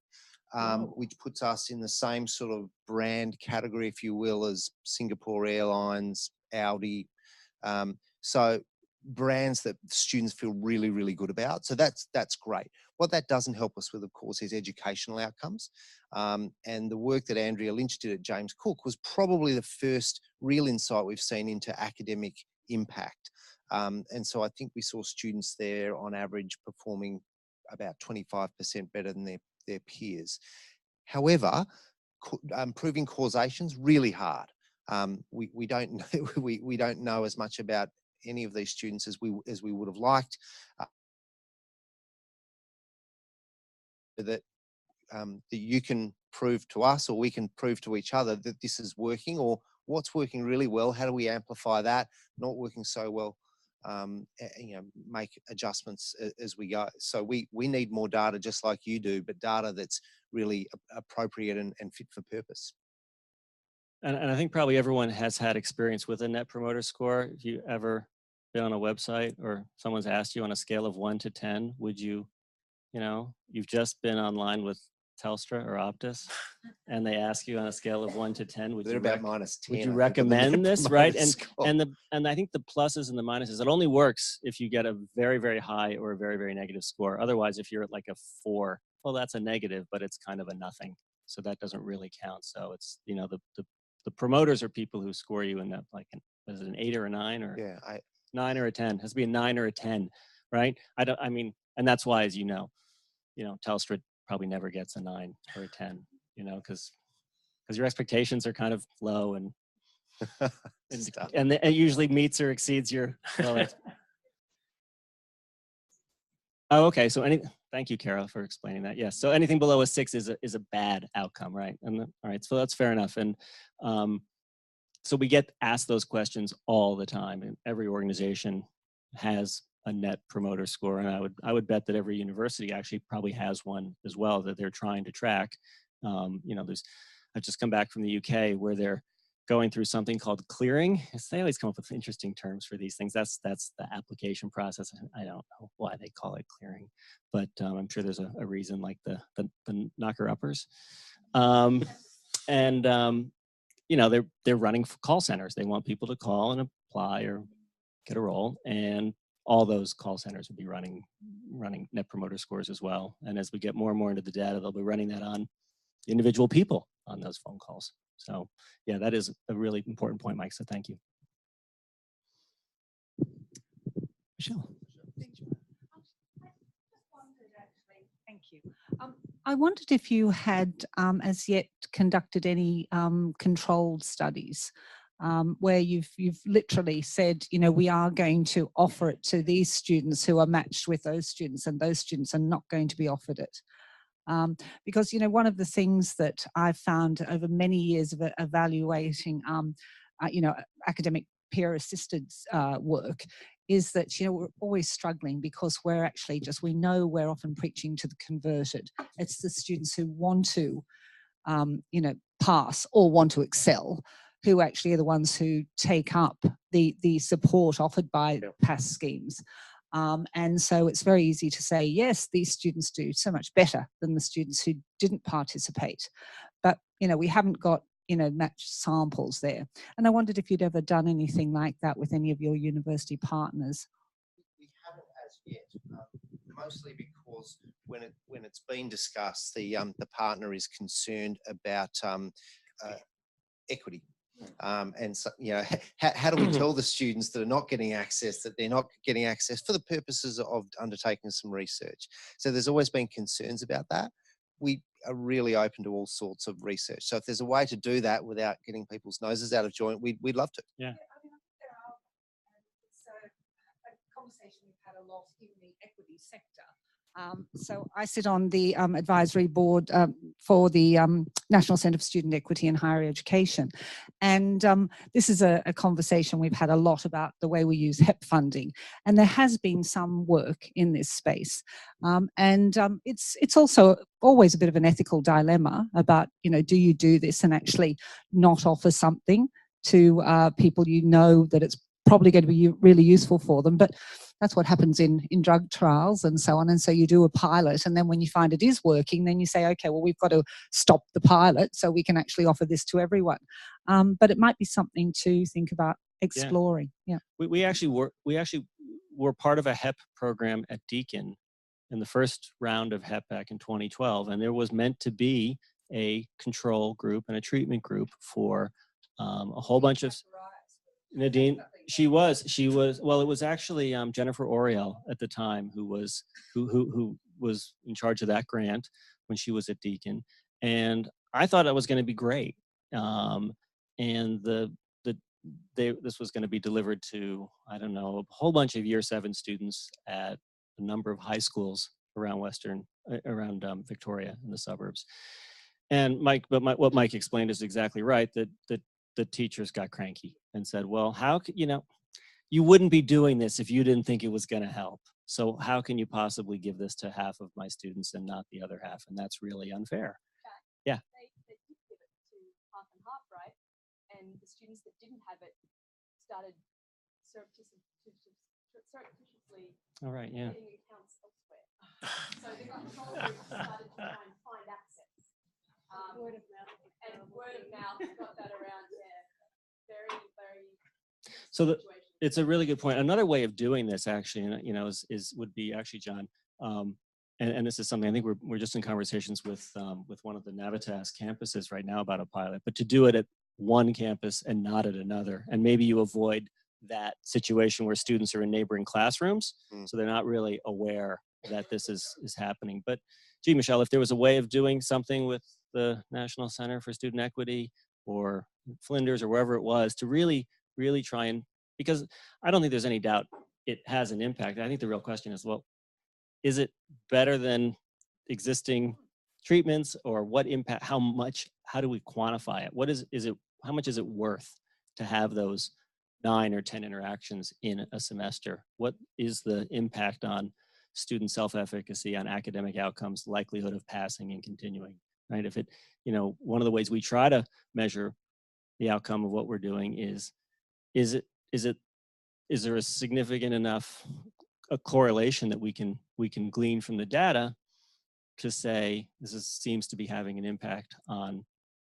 which puts us in the same sort of brand category, if you will, as Singapore Airlines, Audi. So brands that students feel really, really good about. So that's great. What that doesn't help us with, of course, is educational outcomes. And the work that Andrea Lynch did at James Cook was probably the first real insight we've seen into academic impact. And so I think we saw students there on average performing about 25% better than their peers. However, proving causation is really hard. We don't know, we don't know as much about any of these students as we would have liked. That you can prove to us, or we can prove to each other, that this is working, or what's working really well, how do we amplify that? Not working so well, make adjustments as we go. So we need more data, just like you do, but data that's really appropriate and fit for purpose. And I think probably everyone has had experience with a Net Promoter Score. If you ever been on a website or someone's asked you on a scale of 1 to 10, would you, you've just been online with Telstra or Optus, and they ask you on a scale of 1 to 10, would you recommend this, right? And I think the pluses and the minuses, it only works if you get a very, very high or a very, very negative score. Otherwise, if you're at like a 4, well, that's a negative, but it's kind of a nothing. So that doesn't really count. So it's, the promoters are people who score you in that, like, is it an 8 or a 9 or 9 or a 10? It has to be a 9 or a 10, right? And that's why, as Telstra probably never gets a 9 or a 10, because your expectations are kind of low, and it usually meets or exceeds your. Oh, okay. So thank you, Kara, for explaining that. Yes. So anything below a 6 is a bad outcome, right? And all right, so that's fair enough. And so we get asked those questions all the time, and every organization has a Net Promoter Score, and I would bet that every university actually probably has one as well that they're trying to track. I've just come back from the UK where they're going through something called clearing. They always come up with interesting terms for these things. That's the application process. I don't know why they call it clearing, but I'm sure there's a reason, like the knocker uppers. and you know, they're running call centers. They want people to call and apply or get a role, and all those call centers will be running net promoter scores as well. And as we get more and more into the data, they'll be running that on individual people on those phone calls. So yeah, that is a really important point, Mike. So thank you. Michelle. Thank you. I wondered if you had as yet conducted any controlled studies where you've literally said, you know, we are going to offer it to these students who are matched with those students, and those students are not going to be offered it. Because, you know, one of the things that I've found over many years of evaluating, you know, academic peer assisted work is that, you know, we're always struggling because we're actually we know we're often preaching to the converted. It's the students who want to, you know, pass or want to excel, who actually are the ones who take up the support offered by PASS schemes. And so it's very easy to say, yes, these students do so much better than the students who didn't participate. But, you know, we haven't got, you know, matched samples there. And I wondered if you'd ever done anything like that with any of your university partners. We haven't as yet, mostly because when it's been discussed, the partner is concerned about equity. And so, you know, how do we tell the students that are not getting access that they're not getting access for the purposes of undertaking some research? So there's always been concerns about that. We are really open to all sorts of research. So if there's a way to do that without getting people's noses out of joint, we'd love to. Yeah. It's a conversation we've had a lot in the equity sector. So I sit on the advisory board for the National Centre for Student Equity in Higher Education. And this is a conversation we've had a lot about the way we use HEP funding. And there has been some work in this space. And it's also always a bit of an ethical dilemma about, you know, do you do this and actually not offer something to people you know that it's probably going to be really useful for them. But that's what happens in drug trials and so on. And so you do a pilot, and then when you find it is working, then you say, okay, well, we've got to stop the pilot so we can actually offer this to everyone. But it might be something to think about exploring. Yeah. We actually were part of a HEP program at Deakin in the first round of HEP back in 2012, and there was meant to be a control group and a treatment group for a whole bunch of Nadine. She was well, it was actually Jennifer Oriel at the time who was in charge of that grant when she was at Deakin, and I thought it was going to be great. And this was going to be delivered to, I don't know, a whole bunch of year 7 students at a number of high schools around Victoria in the suburbs. And what Mike explained is exactly right, that the teachers got cranky and said, well, how could, you know, you wouldn't be doing this if you didn't think it was going to help. So how can you possibly give this to half of my students and not the other half? And that's really unfair. Yeah. They did give it to half and half, right? And the students that didn't have it started surreptitiously All right, yeah. getting accounts elsewhere. So the control group started to try and find access. Word of mouth. And word of mouth got that around there. Very, very. So it's a really good point. Another way of doing this, actually, you know, would be actually, John, and this is something I think we're just in conversations with one of the Navitas campuses right now about a pilot, but to do it at one campus and not at another, and maybe you avoid that situation where students are in neighboring classrooms, so they're not really aware that this is happening. But gee, Michelle, if there was a way of doing something with the National Center for Student Equity or Flinders or wherever it was to really try and, because I don't think there's any doubt it has an impact. I think the real question is, well, is it better than existing treatments, or what impact, how do we quantify it? How much is it worth to have those 9 or 10 interactions in a semester? What is the impact on student self-efficacy, on academic outcomes, likelihood of passing and continuing, right? If it, you know, one of the ways we try to measure the outcome of what we're doing is there a significant enough a correlation that we can glean from the data to say this seems to be having an impact on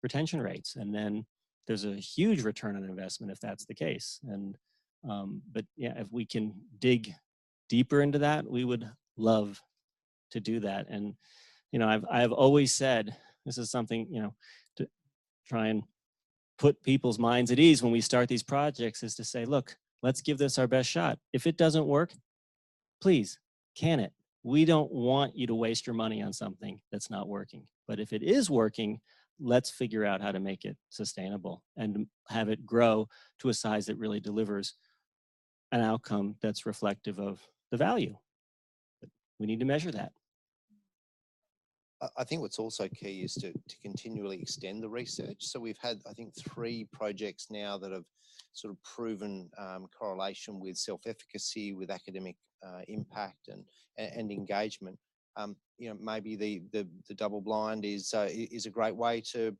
retention rates. And then there's a huge return on investment if that's the case. And, but yeah, if we can dig deeper into that, we would love to do that. And, you know, I've always said, this is something, you know, to try and put people's minds at ease when we start these projects, is to say, look, let's give this our best shot. If it doesn't work, please can it. We don't want you to waste your money on something that's not working. But if it is working, let's figure out how to make it sustainable and have it grow to a size that really delivers an outcome that's reflective of the value. But we need to measure that. I think what's also key is to continually extend the research. So we've had, I think, 3 projects now that have sort of proven correlation with self-efficacy, with academic impact and engagement. You know, maybe the double blind is a great way to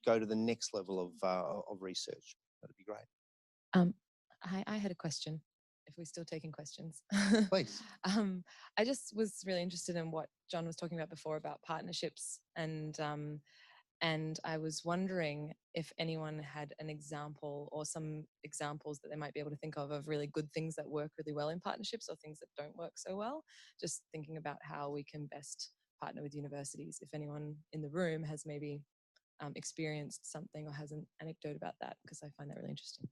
go to the next level of research. That'd be great. I had a question, if we're still taking questions. Please. I just was really interested in what John was talking about before about partnerships, and I was wondering if anyone had an example or some examples that they might be able to think of really good things that work really well in partnerships or things that don't work so well. Just thinking about how we can best partner with universities. If anyone in the room has maybe experienced something or has an anecdote about that, because I find that really interesting.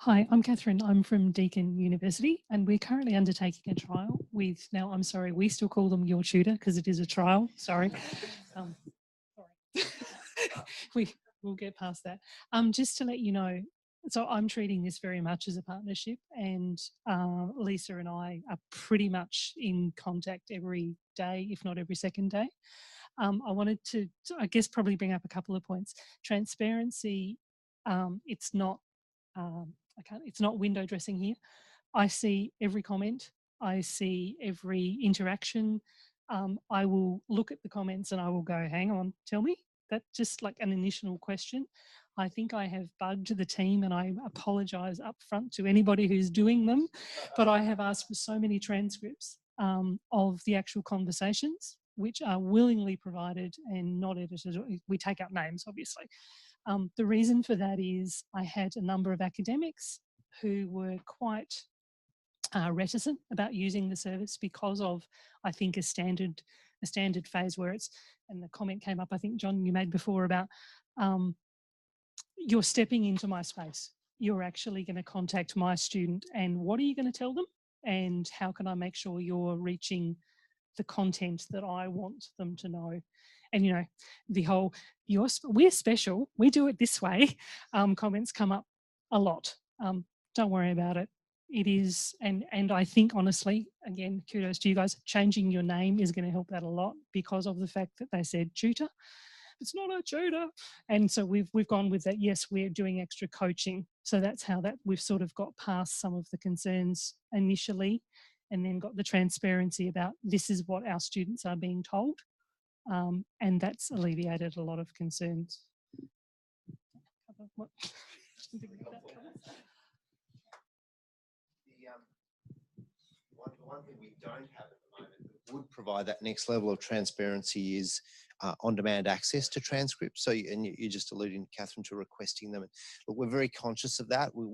Hi, I'm Catherine. I'm from Deakin University, and we're currently undertaking a trial with, now I'm sorry, we still call them Your Tutor because it is a trial, sorry. Sorry. We'll get past that. Just to let you know, so I'm treating this very much as a partnership, and Lisa and I are pretty much in contact every day, if not every second day. I wanted to, I guess, probably bring up a couple of points. Transparency, it's not it's not window dressing here. I see every comment. I see every interaction. I will look at the comments and I will go, hang on, tell me. That's just like an initial question. I think I have bugged the team, and I apologise up front to anybody who's doing them, but I have asked for so many transcripts of the actual conversations, which are willingly provided and not edited. We take out names, obviously. The reason for that is I had a number of academics who were quite reticent about using the service because of, I think, a standard phase where it's, and the comment came up, I think, John, you made before about you're stepping into my space. You're actually going to contact my student, and what are you going to tell them? And how can I make sure you're reaching the content that I want them to know? And, you know, the whole, we're special, we do it this way, comments come up a lot. Don't worry about it. It is, and I think, honestly, again, kudos to you guys, changing your name is going to help that a lot because of the fact that they said tutor. It's not a tutor. And so we've gone with that. Yes, we're doing extra coaching. So that's how that we've sort of got past some of the concerns initially, and then got the transparency about this is what our students are being told. And that's alleviated a lot of concerns. One thing we don't have at the moment that would provide that next level of transparency is on-demand access to transcripts. So, and you're just alluding, Catherine, to requesting them. Look, we're very conscious of that. We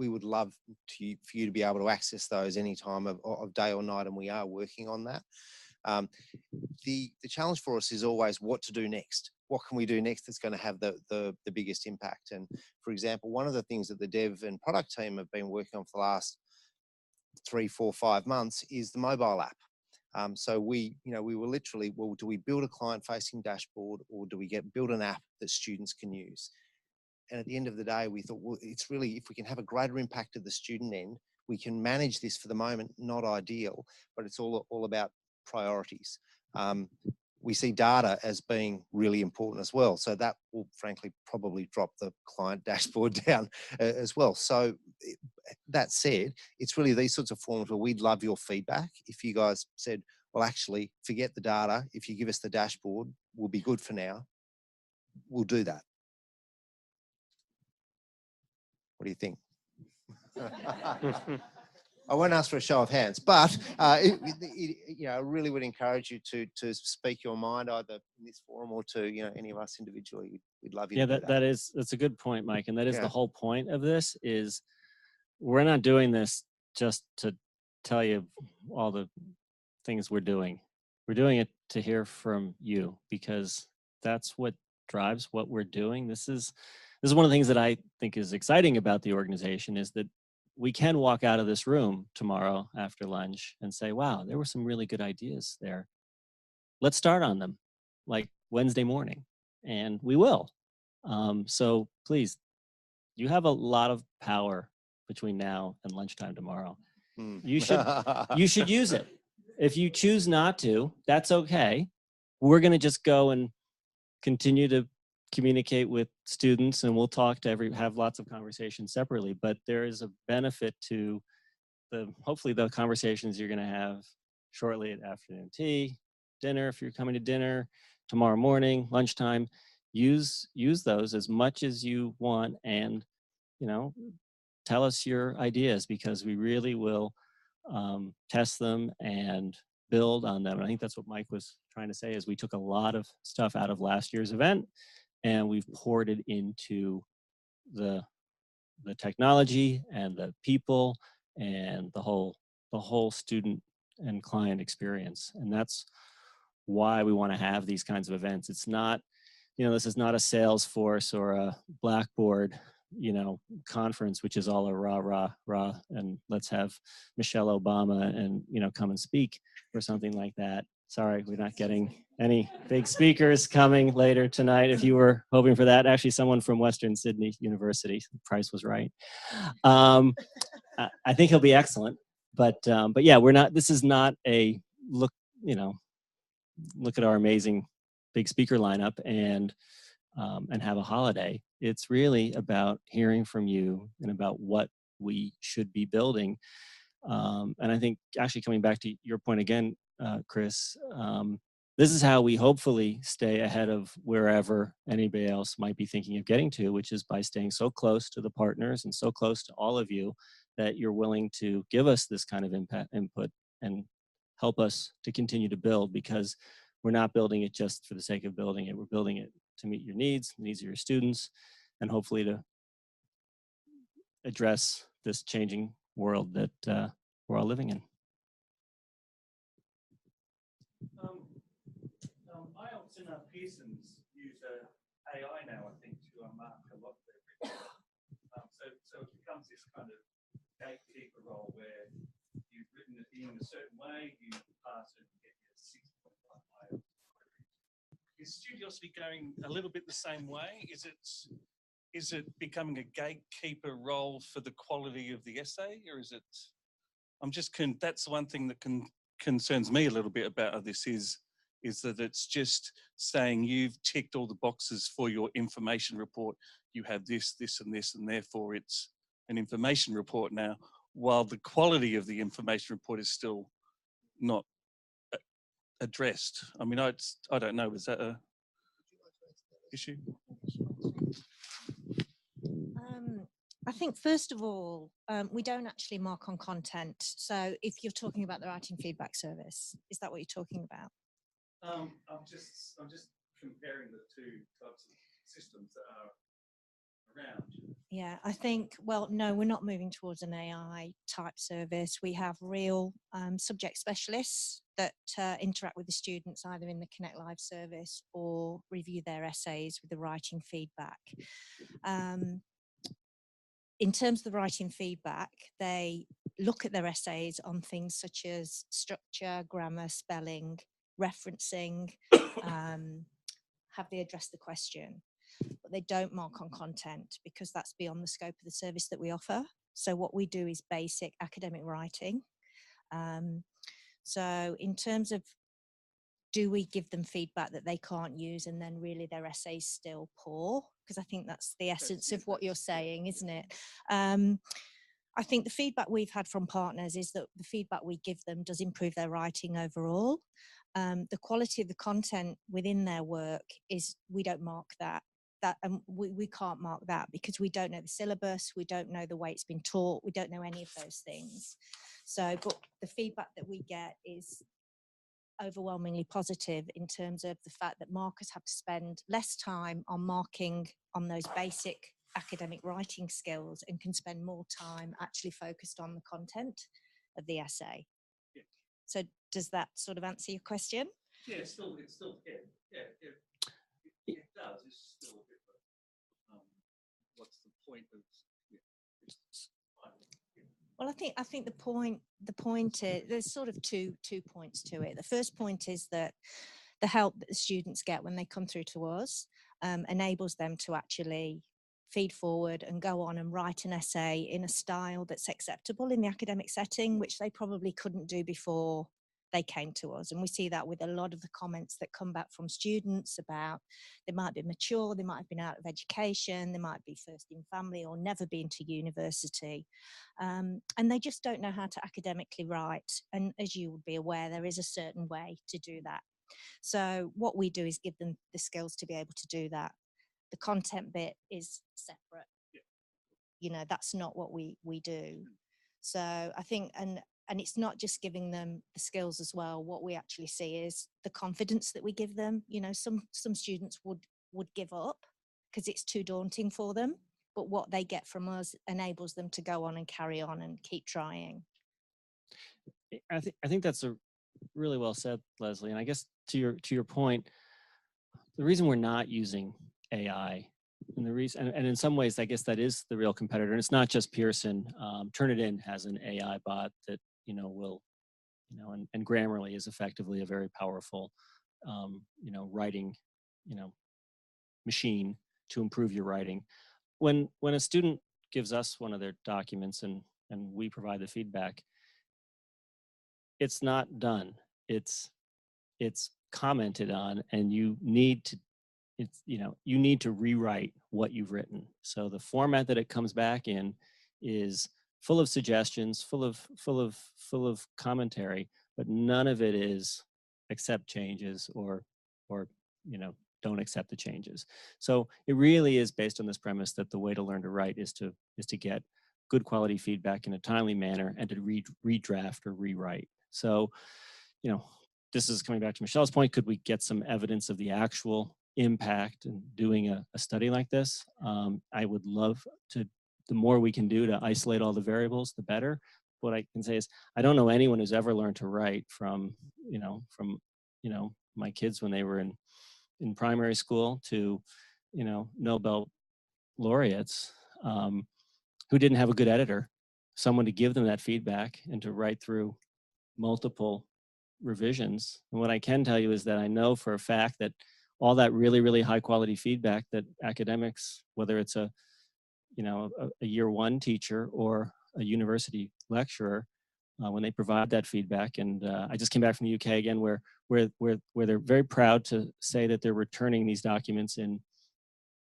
would love for you to be able to access those any time of day or night, and we are working on that. The challenge for us is always what to do next. What can we do next that's going to have the biggest impact? And for example, one of the things that the dev and product team have been working on for the last 3, 4, 5 months is the mobile app. So we were literally, well, do we build a client-facing dashboard, or do we build an app that students can use? And at the end of the day, we thought, well, it's really, if we can have a greater impact at the student end, we can manage this for the moment, not ideal, but it's all about priorities. We see data as being really important as well. So that will frankly probably drop the client dashboard down as well. So that said, it's really these sorts of forums where we'd love your feedback. If you guys said, well, actually, forget the data. If you give us the dashboard, we'll be good for now. We'll do that. What do you think? I won't ask for a show of hands, but you know, I really would encourage you to speak your mind either in this forum or to, you know, any of us individually. We'd love you Yeah, to do that. that's a good point, Mike. And that is Yeah. the whole point of this is we're not doing this just to tell you all the things we're doing. We're doing it to hear from you because that's what drives what we're doing. This is one of the things that I think is exciting about the organization is that we can walk out of this room tomorrow after lunch and say, wow, there were some really good ideas there. Let's start on them like Wednesday morning, and we will. So please, you have a lot of power between now and lunchtime tomorrow. You should use it. If you choose not to, that's okay. We're going to just go and continue to communicate with students, and we'll talk to have lots of conversations separately. But there is a benefit to hopefully the conversations you're going to have shortly at afternoon tea, dinner, if you're coming to dinner, tomorrow morning, lunchtime. Use those as much as you want, and you know, tell us your ideas because we really will test them and build on them. And I think that's what Mike was trying to say is we took a lot of stuff out of last year's event and we've poured it into the technology and the people and the whole student and client experience. And that's why we want to have these kinds of events. It's not, you know, this is not a Salesforce or a Blackboard, you know, conference, which is all a rah, and let's have Michelle Obama and, you know, come and speak or something like that. Sorry, we're not getting any big speakers coming later tonight. If you were hoping for that, actually someone from Western Sydney University, the price was right. I think he'll be excellent, but yeah, this is not a look, you know, look at our amazing big speaker lineup and have a holiday. It's really about hearing from you and about what we should be building. And I think actually coming back to your point again, Chris, this is how we hopefully stay ahead of wherever anybody else might be thinking of getting to, which is by staying so close to the partners and so close to all of you that you're willing to give us this kind of input and help us to continue to build, because we're not building it just for the sake of building it. We're building it to meet your needs, the needs of your students, and hopefully to address this changing world that we're all living in. IELTS and Pearson's use AI now, I think, to mark a lot of their so it becomes this kind of gatekeeper role where you've written it in a certain way, you pass it and get your 6.1 IELTS. Is Studiosity going a little bit the same way? Is it becoming a gatekeeper role for the quality of the essay, or is it? I'm just that's the one thing that concerns me a little bit about this is that it's just saying you've ticked all the boxes for your information report. You have this, this, and this, and therefore it's an information report now, while the quality of the information report is still not addressed. I mean, I don't know. Is that a issue? I think first of all, we don't actually mark on content. So if you're talking about the writing feedback service, is that what you're talking about? I'm just comparing the two types of systems that are around. Yeah, I think, well, no, we're not moving towards an AI type service. We have real subject specialists that interact with the students either in the Connect Live service or review their essays with the writing feedback. In terms of the writing feedback, they look at their essays on things such as structure, grammar, spelling, referencing, have they addressed the question? But they don't mark on content because that's beyond the scope of the service that we offer. So what we do is basic academic writing. So in terms of, do we give them feedback that they can't use and then really their essay's still poor? Because I think that's the essence of what you're saying, isn't it? I think the feedback we've had from partners is that the feedback we give them does improve their writing overall. The quality of the content within their work is, we don't mark that. We can't mark that because we don't know the syllabus, we don't know the way it's been taught, we don't know any of those things. So, but the feedback that we get is overwhelmingly positive in terms of the fact that markers have to spend less time on marking on those basic academic writing skills and can spend more time actually focused on the content of the essay. Yeah. So does that sort of answer your question? Yeah, it still, it does. It's still a bit, what's the point of? Well, I think the point is there's sort of two points to it. The first point is that the help that the students get when they come through to us enables them to actually feed forward and go on and write an essay in a style that's acceptable in the academic setting, which they probably couldn't do before they came to us. And we see that with a lot of the comments that come back from students about they might be mature, they might have been out of education, they might be first in family or never been to university. And they just don't know how to academically write. And as you would be aware, there is a certain way to do that. So what we do is give them the skills to be able to do that. The content bit is separate. Yeah. You know, that's not what we do. So I think, and it's not just giving them the skills as well. What we actually see is the confidence that we give them. You know, some students would give up because it's too daunting for them, but what they get from us enables them to go on and carry on and keep trying. I think that's a really well said, Leslie. And I guess to your point, the reason we're not using AI, and the reason, and in some ways, I guess that is the real competitor. And it's not just Pearson. Turnitin has an AI bot that will, and Grammarly is effectively a very powerful, writing, machine to improve your writing. When a student gives us one of their documents and we provide the feedback, it's not done. It's commented on, and you need to rewrite what you've written. So the format that it comes back in is full of suggestions, full of commentary, but none of it is accept changes or don't accept the changes. So it really is based on this premise that the way to learn to write is to get good quality feedback in a timely manner and to redraft or rewrite. So, this is coming back to Michelle's point. Could we get some evidence of the actual impact in doing a study like this? I would love to. The more we can do to isolate all the variables, the better. What I can say is I don't know anyone who's ever learned to write from my kids when they were in primary school to Nobel laureates who didn't have a good editor, someone to give them that feedback and to write through multiple revisions. And what I can tell you is that I know for a fact that all that really, really high quality feedback that academics, whether it's a year one teacher or a university lecturer, when they provide that feedback, and I just came back from the UK again, where they're very proud to say that they're returning these documents in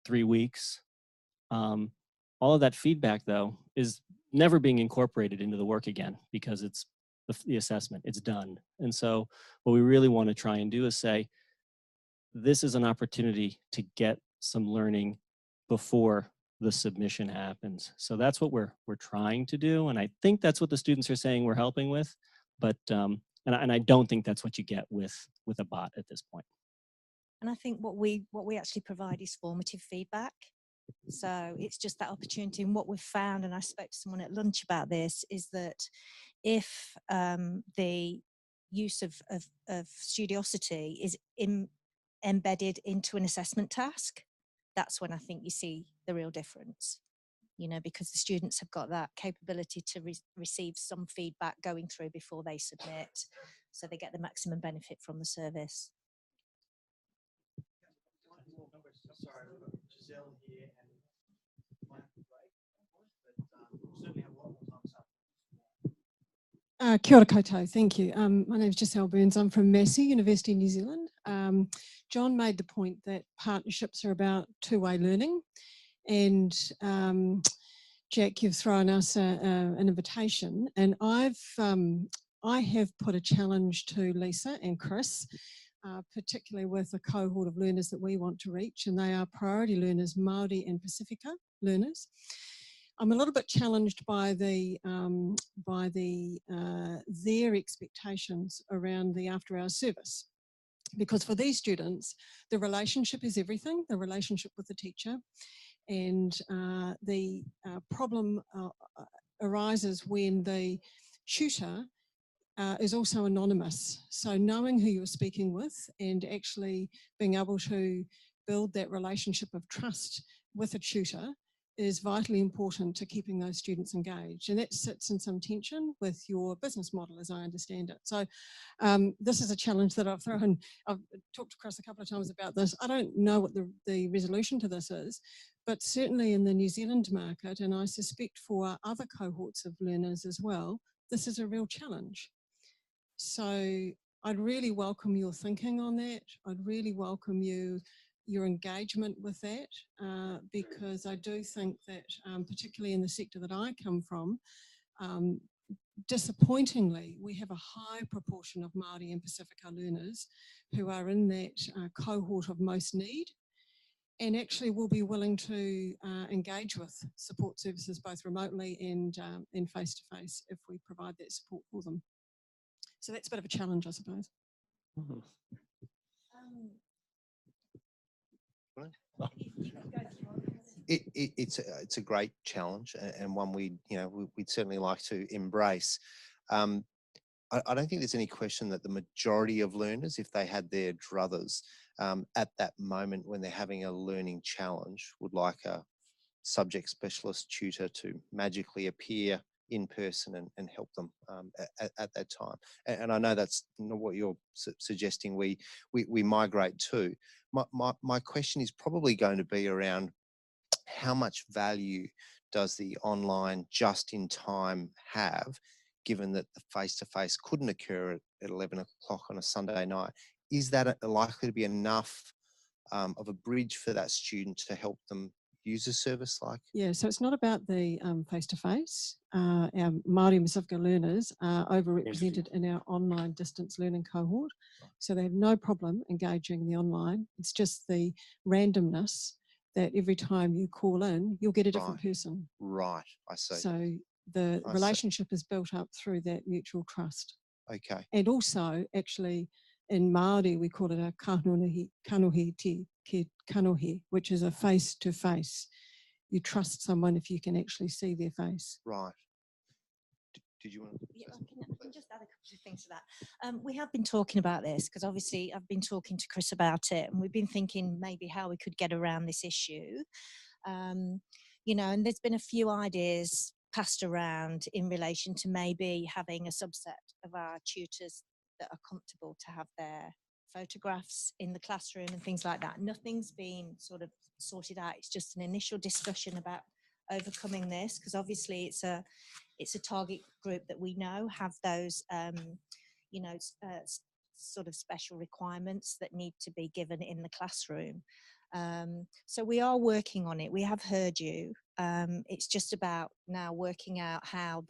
3 weeks. All of that feedback, though, is never being incorporated into the work again because it's the assessment, it's done. And so what we really want to try and do is say, this is an opportunity to get some learning before the submission happens. So that's what we're trying to do. And I think that's what the students are saying we're helping with. But, and I don't think that's what you get with a bot at this point. And I think what we actually provide is formative feedback. So it's just that opportunity. And what we've found, and I spoke to someone at lunch about this, is that if the use of studiosity is embedded into an assessment task, that's when I think you see the real difference, because the students have got that capability to receive some feedback going through before they submit, so they get the maximum benefit from the service. Sorry, we've got Giselle here and might have to break, but we'll certainly have a lot more time. Kia ora koutou, thank you. My name is Giselle Burns. I'm from Massey, University of New Zealand. John made the point that partnerships are about two-way learning, and Jack, you've thrown us an invitation, and I have put a challenge to Lisa and Chris, particularly with a cohort of learners that we want to reach, and they are priority learners, Māori and Pacifica learners. I'm a little bit challenged by their expectations around the after-hours service. Because for these students, the relationship is everything, the relationship with the teacher. And the problem arises when the tutor is also anonymous. So knowing who you're speaking with and actually being able to build that relationship of trust with a tutor is vitally important to keeping those students engaged. And that sits in some tension with your business model, as I understand it. So this is a challenge that I've thrown. I've talked to Chris a couple of times about this. I don't know what the resolution to this is, but certainly in the New Zealand market, and I suspect for other cohorts of learners as well, this is a real challenge. So I'd really welcome your thinking on that. I'd really welcome your engagement with that, because I do think that particularly in the sector that I come from, disappointingly, we have a high proportion of Māori and Pacifica learners who are in that cohort of most need, and actually will be willing to engage with support services both remotely and face-to-face if we provide that support for them. So that's a bit of a challenge, I suppose. Mm-hmm. It's a great challenge and one we'd certainly like to embrace. I don't think there's any question that the majority of learners, if they had their druthers at that moment when they're having a learning challenge, would like a subject specialist tutor to magically appear in person and help them at that time. And I know that's not what you're suggesting we migrate to. My question is probably going to be around how much value does the online just-in-time have, given that the face-to-face couldn't occur at 11 o'clock on a Sunday night? Is that likely to be enough of a bridge for that student to help them use a service like? Yeah, so it's not about the face-to-face. Our Māori and Pacifica learners are overrepresented in our online distance learning cohort. So they have no problem engaging the online. It's just the randomness that every time you call in, you'll get a different person. Right, I see. So the relationship is built up through that mutual trust. Okay. And also, actually, in Māori, we call it a kanohi te kanohi, which is a face-to-face. You trust someone if you can actually see their face. Right. Did you want to? Yeah, I can just add a couple of things to that. We have been talking about this because obviously I've been talking to Chris about it, and we've been thinking maybe how we could get around this issue. And there's been a few ideas passed around in relation to maybe having a subset of our tutors that are comfortable to have their photographs in the classroom and things like that. Nothing's been sort of sorted out. It's just an initial discussion about overcoming this, because obviously it's a target group that we know have those sort of special requirements that need to be given in the classroom. So we are working on it. We have heard you. It's just about now working out how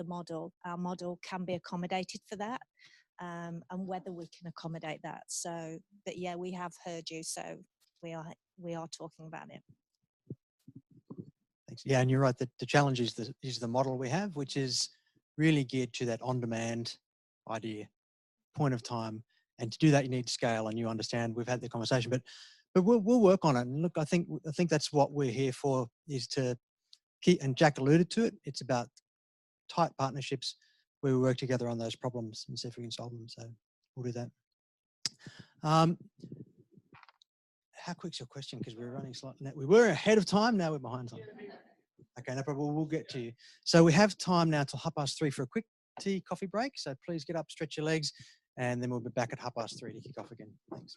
our model can be accommodated for that, and whether we can accommodate that. So, but yeah, we have heard you. So we are talking about it. Thanks. Yeah, and you're right. The challenge is the model we have, which is really geared to that on-demand idea, point of time. And to do that, you need scale. And you understand, we've had the conversation, but we'll work on it. And look, I think that's what we're here for, is to keep. And Jack alluded to it. It's about tight partnerships where we work together on those problems and see if we can solve them. So we'll do that. How quick's your question? Because we're running slightly. We were ahead of time. Now we're behind time. Okay, no problem. We'll get to you. So we have time now till 3:30 for a quick tea coffee break. So please get up, stretch your legs, and then we'll be back at 3:30 to kick off again. Thanks.